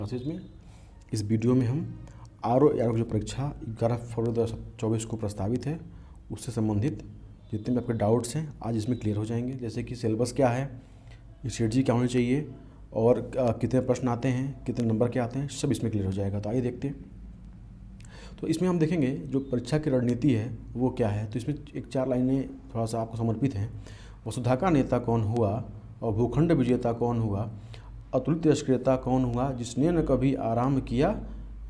Classes में इस video में हम आर ओ की जो परीक्षा 11 फरवरी 2024 को प्रस्तावित है उससे संबंधित जितने भी आपके डाउट्स हैं आज इसमें क्लियर हो जाएंगे। जैसे कि सिलेबस क्या है, स्ट्रेटजी क्या होनी चाहिए और कितने प्रश्न आते हैं, कितने नंबर के आते हैं, सब इसमें क्लियर हो जाएगा। तो आइए देखते हैं। तो इसमें हम देखेंगे जो परीक्षा की रणनीति है वो क्या है। तो इसमें एक 4 लाइनें थोड़ा सा आपको समर्पित हैं। वसुधा का नेता कौन हुआ और भूखंड विजेता कौन हुआ, अतुलित यशक्रियता कौन हुआ, जिसने न कभी आराम किया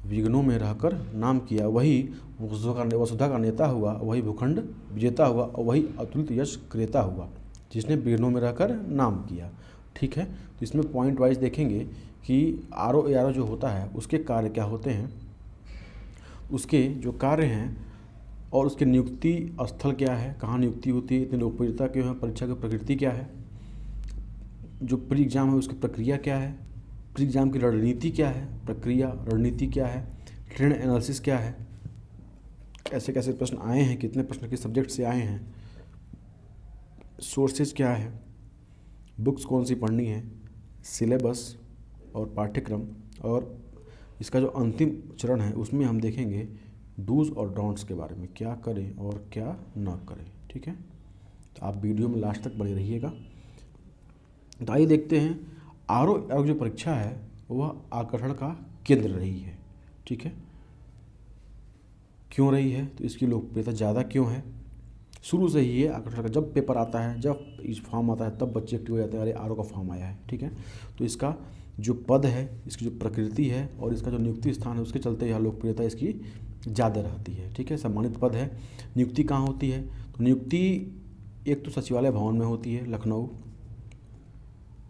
विघ्नों में रहकर नाम किया, वही वसुधा का नेता हुआ, वही भूखंड विजेता हुआ और वही अतुलित यश क्रेता हुआ जिसने विघ्नों में रहकर नाम किया। ठीक है, तो इसमें पॉइंट वाइज देखेंगे कि आर ओ जो होता है उसके कार्य क्या होते हैं, उसके जो कार्य हैं और उसके नियुक्ति स्थल क्या है, कहाँ नियुक्ति होती है, इतनी लोकप्रियता क्यों है, परीक्षा की प्रकृति क्या है, जो प्री एग्ज़ाम है उसकी प्रक्रिया क्या है, प्री एग्ज़ाम की रणनीति क्या है, प्रक्रिया रणनीति क्या है, ट्रेंड एनालिसिस क्या है, कैसे कैसे प्रश्न आए हैं, कितने प्रश्न किस सब्जेक्ट से आए हैं, सोर्सेज क्या है, बुक्स कौन सी पढ़नी है, सिलेबस और पाठ्यक्रम, और इसका जो अंतिम चरण है उसमें हम देखेंगे डूज और डोंट्स के बारे में, क्या करें और क्या ना करें। ठीक है, तो आप वीडियो में लास्ट तक बने रहिएगा। तो आइए देखते हैं आर ओ जो परीक्षा है वह आकर्षण का केंद्र रही है। ठीक है, क्यों रही है, तो इसकी लोकप्रियता ज़्यादा क्यों है, शुरू से ही है आकर्षण का। जब पेपर आता है, जब इस फॉर्म आता है तब बच्चे एक्टिव हो जाते हैं, अरे आर ओ का फॉर्म आया है। ठीक है, तो इसका जो पद है, इसकी जो प्रकृति है और इसका जो नियुक्ति स्थान है उसके चलते यह लोकप्रियता इसकी ज़्यादा रहती है। ठीक है, सम्मानित पद है। नियुक्ति कहाँ होती है, तो नियुक्ति एक तो सचिवालय भवन में होती है लखनऊ।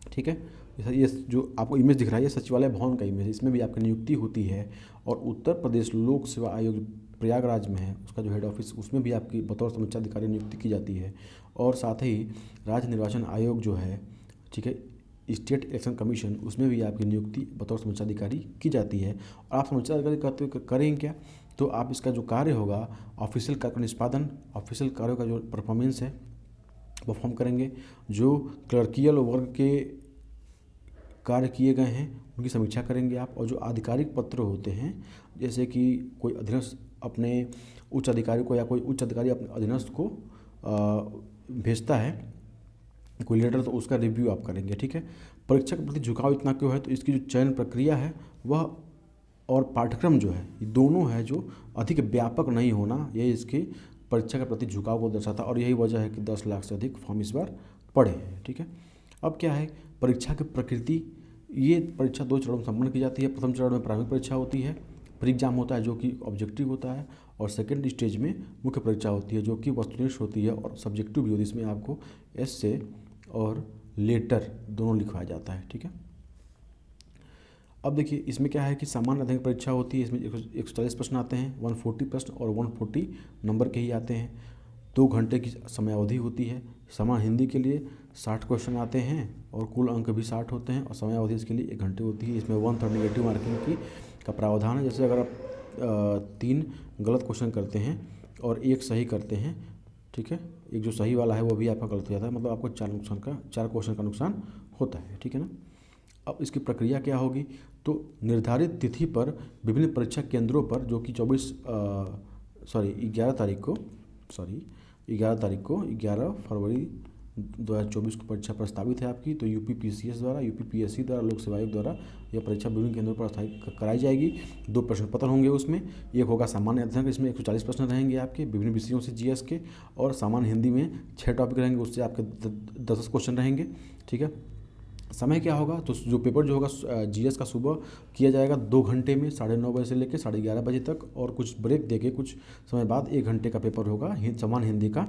ठीक है, ये जो आपको इमेज दिख रहा है ये सचिवालय भवन का इमेज है, इसमें भी आपकी नियुक्ति होती है। और उत्तर प्रदेश लोक सेवा आयोग प्रयागराज में है, उसका जो हेड ऑफिस उसमें भी आपकी बतौर समीक्षा अधिकारी नियुक्ति की जाती है। और साथ ही राज्य निर्वाचन आयोग जो है, ठीक है, स्टेट इलेक्शन कमीशन, उसमें भी आपकी नियुक्ति बतौर समीक्षा अधिकारी की जाती है। और आप समीक्षा अधिकारी करेंगे क्या, तो आप इसका जो कार्य होगा ऑफिशियल कार्य का निष्पादन, ऑफिशियल कार्यों का जो परफॉर्मेंस है परफॉर्म करेंगे, जो क्लर्कियल वर्ग के कार्य किए गए हैं उनकी समीक्षा करेंगे आप। और जो आधिकारिक पत्र होते हैं, जैसे कि कोई अधीनस्थ अपने उच्च अधिकारी को या कोई उच्च अधिकारी अपने अधीनस्थ को भेजता है कोई लेटर, तो उसका रिव्यू आप करेंगे। ठीक है, परीक्षा के प्रति झुकाव इतना क्यों है, तो इसकी जो चयन प्रक्रिया है वह और पाठ्यक्रम जो है ये दोनों है जो अधिक व्यापक नहीं होना, यही इसकी परीक्षा के प्रति झुकाव को दर्शाता। और यही वजह है कि 10 लाख से अधिक फॉर्म इस बार पड़े हैं। ठीक है, अब क्या है परीक्षा की प्रकृति, ये परीक्षा 2 चरणों में संपन्न की जाती है। प्रथम चरण में प्रारंभिक परीक्षा होती है, प्री एग्जाम होता है जो कि ऑब्जेक्टिव होता है, और सेकेंड स्टेज में मुख्य परीक्षा होती है जो कि वस्तुनिष्ठ होती है और सब्जेक्टिव भी होती है। इसमें आपको एस्से और लेटर दोनों लिखवाया जाता है। ठीक है, अब देखिए इसमें क्या है कि सामान्य अध्ययन परीक्षा होती है, इसमें 140 प्रश्न आते हैं, 140 प्रश्न और 140 नंबर के ही आते हैं। 2 घंटे की समयावधि होती है। समान हिंदी के लिए 60 क्वेश्चन आते हैं और कुल अंक भी 60 होते हैं और समयावधि इसके लिए 1 घंटे होती है। इसमें 1/3 नेगेटिव मार्किंग की का प्रावधान है। जैसे अगर आप 3 गलत क्वेश्चन करते हैं और 1 सही करते हैं, ठीक है, एक जो सही वाला है वो भी आपका गलत हो जाता है, मतलब आपको 4 क्वेश्चन का नुकसान होता है। ठीक है ना, अब इसकी प्रक्रिया क्या होगी, तो निर्धारित तिथि पर विभिन्न परीक्षा केंद्रों पर जो कि 11 तारीख को 11 फरवरी 2024 को परीक्षा प्रस्तावित है आपकी। तो यूपी पीसीएस द्वारा, यूपी पीएससी द्वारा, लोक सेवा आयोग द्वारा यह परीक्षा विभिन्न केंद्रों पर स्थायी कराई जाएगी। 2 प्रश्न पत्र होंगे उसमें, एक होगा सामान्य अध्ययन, इसमें 140 प्रश्न रहेंगे आपके विभिन्न विषयों से जीएस के, और सामान्य हिंदी में 6 टॉपिक रहेंगे, उससे आपके 10 क्वेश्चन रहेंगे। ठीक है, समय क्या होगा, तो जो पेपर जो होगा जीएस का सुबह किया जाएगा 2 घंटे में, 9:30 बजे से लेकर 11:30 बजे तक, और कुछ ब्रेक देके कुछ समय बाद 1 घंटे का पेपर होगा समान हिंदी का,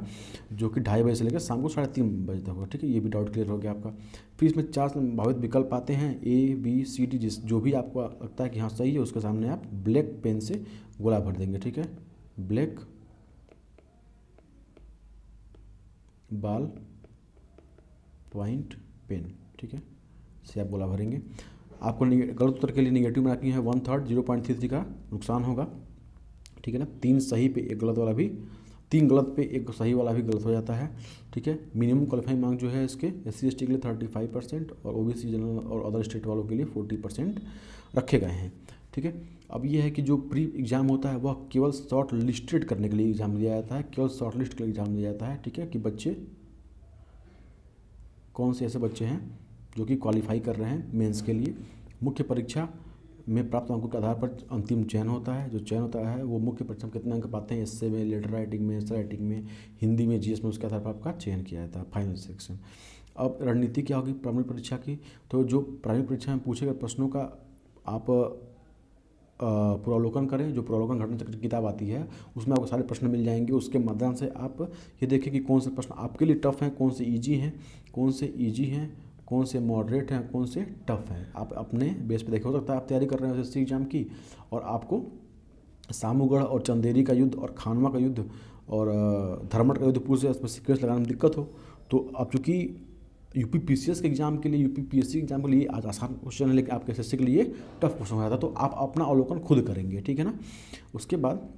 जो कि 2:30 बजे से लेकर शाम को 3:30 बजे तक होगा। ठीक है, ये भी डाउट क्लियर हो गया आपका। फिर इसमें 4 संभावित विकल्प आते हैं, ए बी सी डी, जो भी आपको लगता है कि हाँ सही है उसके सामने आप ब्लैक पेन से गोला भर देंगे। ठीक है, ब्लैक बॉल पॉइंट पेन, ठीक है, से आप गोला भरेंगे। आपको गलत उत्तर के लिए नेगेटिव मार्किंग है 1/3 0.33 का नुकसान होगा। ठीक है ना, 3 सही पे 1 गलत वाला भी 3 गलत पे एक सही वाला भी गलत हो जाता है, ठीक है। मिनिमम क्वालिफाइंग मार्क जो है इसके SC ST के लिए 35% और OBC जनरल और अदर स्टेट वालों के लिए 40% रखे गए हैं, ठीक है। अब ये है कि जो प्री एग्ज़ाम होता है वह केवल शॉर्ट लिस्टेड करने के लिए एग्ज़ाम दिया जाता है, केवल शॉर्ट लिस्ट के लिए एग्ज़ाम दिया जाता है, ठीक है, कि बच्चे कौन से ऐसे बच्चे हैं जो कि क्वालिफाई कर रहे हैं मेंस के लिए। मुख्य परीक्षा में प्राप्त अंकों के आधार पर अंतिम चयन होता है। जो चयन होता है वो मुख्य परीक्षा में कितने अंक पाते हैं, एस्से में, लेटर राइटिंग में, एस्से राइटिंग में, हिंदी में, GS में, उसके आधार पर आपका चयन किया जाता है फाइनल सेक्शन। अब रणनीति क्या होगी प्राइमरी परीक्षा की, तो जो प्राइमरी परीक्षा में पूछे गए प्रश्नों का आप पुरावलोकन करें। जो पुरावलोकन घटना चक्र की किताब आती है उसमें आपको सारे प्रश्न मिल जाएंगे। उसके माध्यम से आप ये देखें कि कौन से प्रश्न आपके लिए टफ हैं, कौन से ईजी हैं, कौन से मॉडरेट हैं, कौन से टफ हैं। आप अपने बेस पे देखें। हो सकता है आप तैयारी कर रहे हैं SSC एग्जाम की और आपको सामूगढ़ और चंदेरी का युद्ध और खानवा का युद्ध और धर्मट का युद्ध पूरे से सीक्वेंस लगाने में दिक्कत हो, तो आप चूँकि यूपी PCS के एग्जाम के लिए, यूपी PSC एग्जाम के लिए आज आसान क्वेश्चन है, लेकिन आपके SSC के लिए टफ क्वेश्चन हो जाता है, तो आप अपना अवलोकन खुद करेंगे, ठीक है ना। उसके बाद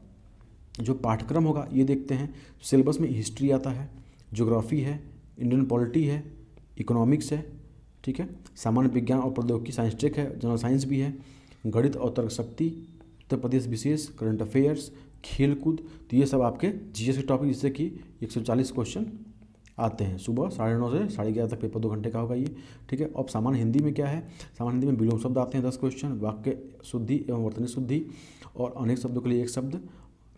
जो पाठ्यक्रम होगा ये देखते हैं। सिलेबस में हिस्ट्री आता है, ज्योग्राफी है, इंडियन पॉलिटी है, इकोनॉमिक्स है, ठीक है, सामान्य विज्ञान और प्रौद्योगिकी साइंस टेक है, जनरल साइंस भी है, गणित और तर्क शक्ति, उत्तर प्रदेश विशेष, करंट अफेयर्स, खेल कूद। तो ये सब आपके GS के टॉपिक, जिससे कि 140 क्वेश्चन आते हैं। सुबह 9:30 से 11:30 तक पेपर 2 घंटे का होगा ये, ठीक है। अब सामान्य हिंदी में क्या है, सामान्य हिंदी में विलोम शब्द आते हैं 10 क्वेश्चन, वाक्य शुद्धि एवं वर्तनी शुद्धि और अनेक शब्दों के लिए एक शब्द,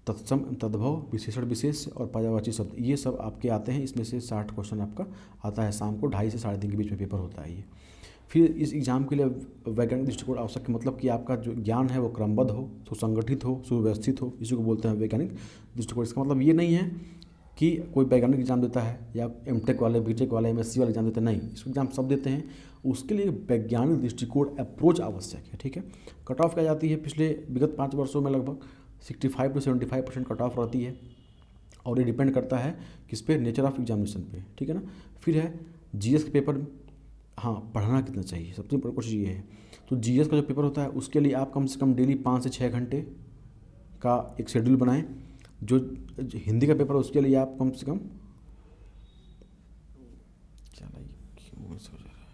तत्सम, तद्भव, विशेषण विशेष और पर्यायवाची शब्द, ये सब आपके आते हैं। इसमें से 60 क्वेश्चन आपका आता है। शाम को 2:30 से 3:30 के बीच में पेपर होता है ये। फिर इस एग्ज़ाम के लिए वैज्ञानिक दृष्टिकोण आवश्यक है, मतलब कि आपका जो ज्ञान है वो क्रमबद्ध हो, सुसंगठित हो, सुव्यवस्थित हो, इसी को बोलते हैं वैज्ञानिक दृष्टिकोण। इसका मतलब ये नहीं है कि कोई वैज्ञानिक एग्जाम देता है या MTech वाले, BTech वाले, MSc वाले एग्जाम देते हैं, नहीं, इसको एग्जाम सब देते हैं। उसके लिए वैज्ञानिक दृष्टिकोण अप्रोच आवश्यक है, ठीक है। कट ऑफ क्या जाती है, पिछले विगत 5 वर्षों में लगभग 65 से 75% कट ऑफ रहती है और ये डिपेंड करता है किस पे, नेचर ऑफ एग्जामिनेशन पे, ठीक है ना। फिर है GS के पेपर, हाँ, पढ़ना कितना चाहिए, सबसे बड़ी कोशिश ये है। तो GS का जो पेपर होता है उसके लिए आप कम से कम डेली 5 से 6 घंटे का एक शेड्यूल बनाएं। जो हिंदी का पेपर है उसके लिए आप कम से कम क्यों ऐसा हो जा रहा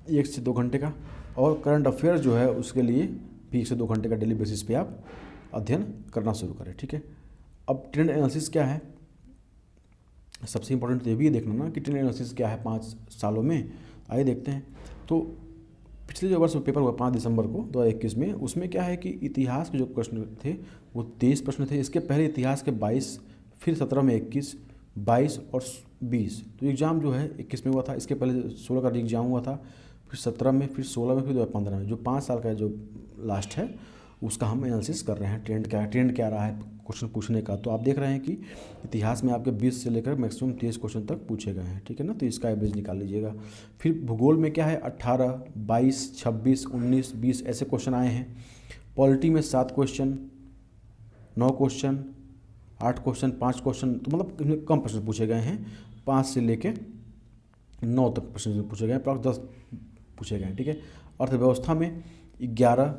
है, 1 से 2 घंटे का, और करंट अफेयर जो है उसके लिए भी 1 से 2 घंटे का डेली बेसिस पे आप अध्ययन करना शुरू करें, ठीक है। अब ट्रेंड एनालिसिस क्या है, सबसे इंपॉर्टेंट तो ये भी देखना ना कि ट्रेंड एनालिसिस क्या है 5 सालों में। आइए देखते हैं। तो पिछले जो वर्ष पेपर हुआ 5 दिसंबर को 2021 में, उसमें क्या है कि इतिहास के जो प्रश्न थे वो 23 प्रश्न थे। इसके पहले इतिहास के 22, फिर 17 में 21, 22 और 20। तो एग्ज़ाम जो है 21 में हुआ था। इसके पहले 16 का एग्ज़ाम हुआ था, फिर 17 में, फिर 16 में, फिर 2015 में। जो 5 साल का जो लास्ट है उसका हम एनालिसिस कर रहे हैं, ट्रेंड क्या रहा है क्वेश्चन पूछने का। तो आप देख रहे हैं कि इतिहास में आपके 20 से लेकर मैक्सिमम 23 क्वेश्चन तक पूछे गए हैं, ठीक है ना। तो इसका एवरेज निकाल लीजिएगा। फिर भूगोल में क्या है, 18, 22, 26, 19, 20 ऐसे क्वेश्चन आए हैं। पॉलिटी में 7 क्वेश्चन, 9 क्वेश्चन, 8 क्वेश्चन, 5 क्वेश्चन, तो मतलब इसमें कम प्रश्न पूछे गए हैं। 5 से लेके 9 तक प्रश्न पूछे गए हैं, अप्रॉक्स 10 पूछे गए हैं, ठीक है। अर्थव्यवस्था में 11,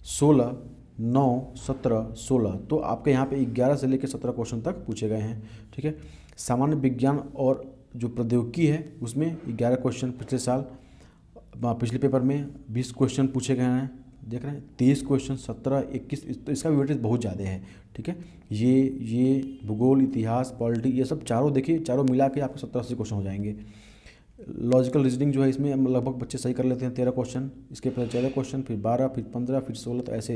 16, 9, 17, 16, तो आपके यहाँ पे 11 से लेकर 17 क्वेश्चन तक पूछे गए हैं, ठीक है। सामान्य विज्ञान और जो प्रौद्योगिकी है उसमें 11 क्वेश्चन पिछले पेपर में 20 क्वेश्चन पूछे गए हैं, देख रहे हैं। 23 क्वेश्चन, 17, 21, तो इसका वेटेज बहुत ज़्यादा है, ठीक है। ये भूगोल, इतिहास, पॉलिटी, ये सब चारों देखिए, चारों मिला के आपको 70-80 क्वेश्चन हो जाएंगे। लॉजिकल रीजनिंग जो है इसमें लगभग बच्चे सही कर लेते हैं, 13 क्वेश्चन, इसके पहले 14 क्वेश्चन, फिर 12, फिर 15, फिर 16, तो ऐसे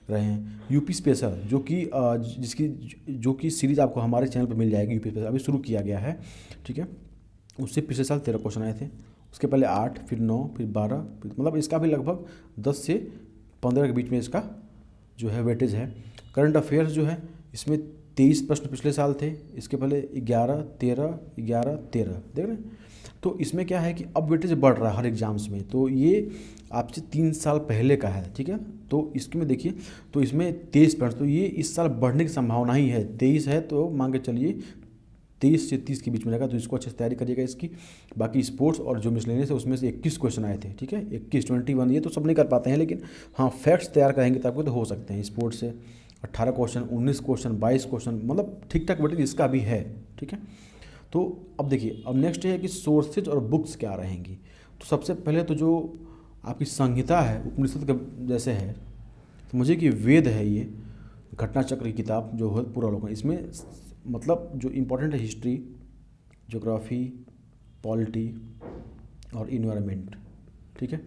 रहे हैं। यूपी स्पेशल जो कि सीरीज़ आपको हमारे चैनल पर मिल जाएगी, यूपी स्पेशल अभी शुरू किया गया है, ठीक है। उससे पिछले साल 13 क्वेश्चन आए थे, उसके पहले 8, फिर 9, फिर 12, फिर मतलब इसका भी लगभग 10 से 15 के बीच में इसका जो है वेटेज है। करंट अफेयर्स जो है इसमें 23 प्रश्न पिछले साल थे, इसके पहले 11, 13, 11, 13, देख रहे हैं। तो इसमें क्या है कि अब वेटेज बढ़ रहा है हर एग्जाम्स में, तो ये आपसे 3 साल पहले का है, ठीक है। तो इसमें देखिए, तो इसमें 23 प्रश्न, तो ये इस साल बढ़ने की संभावना ही है। 23 है तो मान के चलिए 23 से 30 के बीच में रहेगा, तो इसको अच्छे से तैयारी करिएगा इसकी। बाकी स्पोर्ट्स और जो मिसलेनियस है उसमें से 21 क्वेश्चन आए थे, ठीक है, 21 ये तो सब नहीं कर पाते हैं, लेकिन हाँ फैक्ट्स तैयार करेंगे तो आपको तो हो सकते हैं। स्पोर्ट्स से 18 क्वेश्चन, 19 क्वेश्चन, 22 क्वेश्चन, मतलब ठीक ठाक वेटेज इसका भी है, ठीक है। तो अब देखिए, अब नेक्स्ट है कि सोर्सेज और बुक्स क्या रहेंगी। तो सबसे पहले तो जो आपकी संहिता है उपनिषद के जैसे है, समझिए कि वेद है ये, घटना चक्र की किताब जो है पूरा लोग, इसमें मतलब जो इम्पोर्टेंट है हिस्ट्री, ज्योग्राफी, पॉलिटी और इन्वायरमेंट, ठीक है,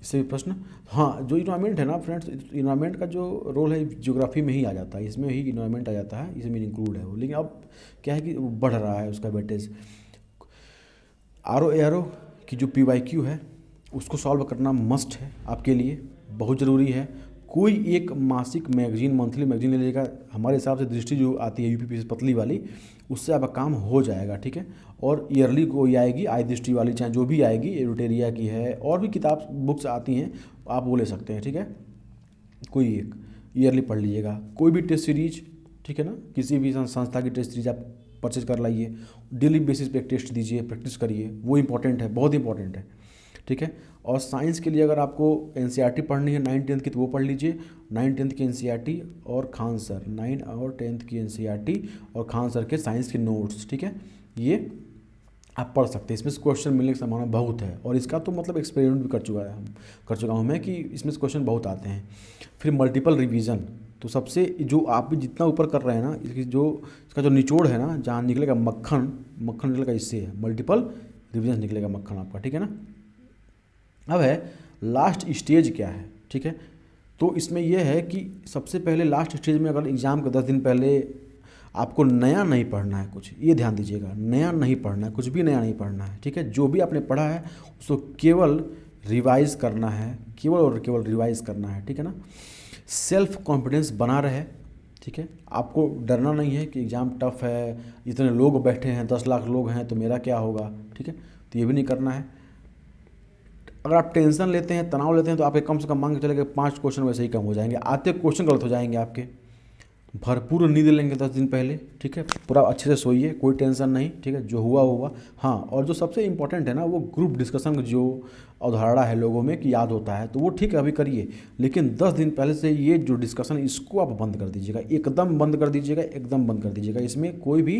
इससे भी प्रश्न। हाँ, जो इन्वायरमेंट है ना फ्रेंड्स, इन्वायरमेंट का जो रोल है ज्योग्राफी में ही आ जाता है, इसमें ही इन्वायरमेंट आ जाता है, इसमें इंक्लूड है वो। लेकिन अब क्या है कि वो बढ़ रहा है उसका वेटेज। आर ओ की जो PYQ है उसको सॉल्व करना मस्ट है आपके लिए, बहुत ज़रूरी है। कोई एक मासिक मैगजीन, मंथली मैगजीन ले लीजिएगा, हमारे हिसाब से दृष्टि जो आती है UPPSC पतली वाली, उससे आपका काम हो जाएगा, ठीक है। और ईयरली कोई आएगी आई दृष्टि वाली, चाहे जो भी आएगी, एडुटेरिया की है, और भी किताब बुक्स आती हैं, आप वो ले सकते हैं, ठीक है। कोई एक ईयरली पढ़ लीजिएगा, कोई भी टेस्ट सीरीज, ठीक है ना, किसी भी संस्था की टेस्ट सीरीज आप परचेज कर लाइए, डेली बेसिस पे एक टेस्ट दीजिए, प्रैक्टिस करिए, वो इंपॉर्टेंट है, बहुत इंपॉर्टेंट है, ठीक है। और साइंस के लिए अगर आपको NCERT पढ़नी है 9 10 की, तो वो पढ़ लीजिए, 9 10 की NCERT और खान सर, 9 और 10 की NCERT और खान सर के साइंस के नोट्स, ठीक है, ये आप पढ़ सकते हैं। इसमें से क्वेश्चन मिलने की संभावना बहुत है, और इसका तो मतलब एक्सपेरिमेंट भी कर चुका हूँ मैं कि इसमें से क्वेश्चन बहुत आते हैं। फिर मल्टीपल रिवीजन, तो सबसे जो आप भी जितना ऊपर कर रहे हैं ना, इसका जो निचोड़ है ना, जहाँ निकलेगा मक्खन, मक्खन निकलेगा इससे है, मल्टीपल रिवीजन निकलेगा मक्खन आपका, ठीक है ना। अब है लास्ट स्टेज क्या है, ठीक है। तो इसमें यह है कि सबसे पहले लास्ट स्टेज में अगर एग्ज़ाम के 10 दिन पहले आपको नया नहीं पढ़ना है कुछ, ये ध्यान दीजिएगा, नया नहीं पढ़ना है, कुछ भी नया नहीं पढ़ना है, ठीक है। जो भी आपने पढ़ा है उसको केवल रिवाइज करना है, केवल और केवल रिवाइज करना है, ठीक है ना। सेल्फ कॉन्फिडेंस बना रहे, ठीक है। आपको डरना नहीं है कि एग्ज़ाम टफ है, इतने लोग बैठे हैं, 10 लाख लोग हैं, तो मेरा क्या होगा, ठीक है, तो ये भी नहीं करना है। अगर आप टेंशन लेते हैं, तनाव लेते हैं, तो आपके कम से कम मान के चले 5 क्वेश्चन वैसे ही कम हो जाएंगे, आते क्वेश्चन गलत हो जाएंगे आपके। भरपूर नींद लेंगे 10 दिन पहले, ठीक है, पूरा अच्छे से सोइए, कोई टेंशन नहीं, ठीक है, जो हुआ हुआ। हाँ, और जो सबसे इंपॉर्टेंट है ना, वो ग्रुप डिस्कशन जो अवधारणा है लोगों में कि याद होता है, तो वो ठीक है अभी करिए, लेकिन 10 दिन पहले से ये जो डिस्कशन, इसको आप बंद कर दीजिएगा, एकदम बंद कर दीजिएगा, एकदम बंद कर दीजिएगा। इसमें कोई भी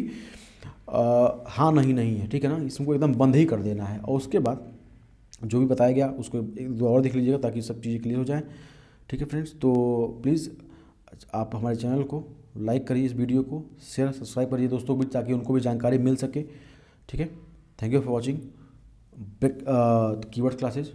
हाँ नहीं है, ठीक है ना, इसको एकदम बंद ही कर देना है। और उसके बाद जो भी बताया गया उसको एक दो और देख लीजिएगा, ताकि सब चीज़ें क्लियर हो जाएं, ठीक है फ्रेंड्स। तो प्लीज़ आप हमारे चैनल को लाइक करिए, इस वीडियो को शेयर सब्सक्राइब करिए दोस्तों को भी, ताकि उनको भी जानकारी मिल सके, ठीक है। Thank you for watching keyword classes.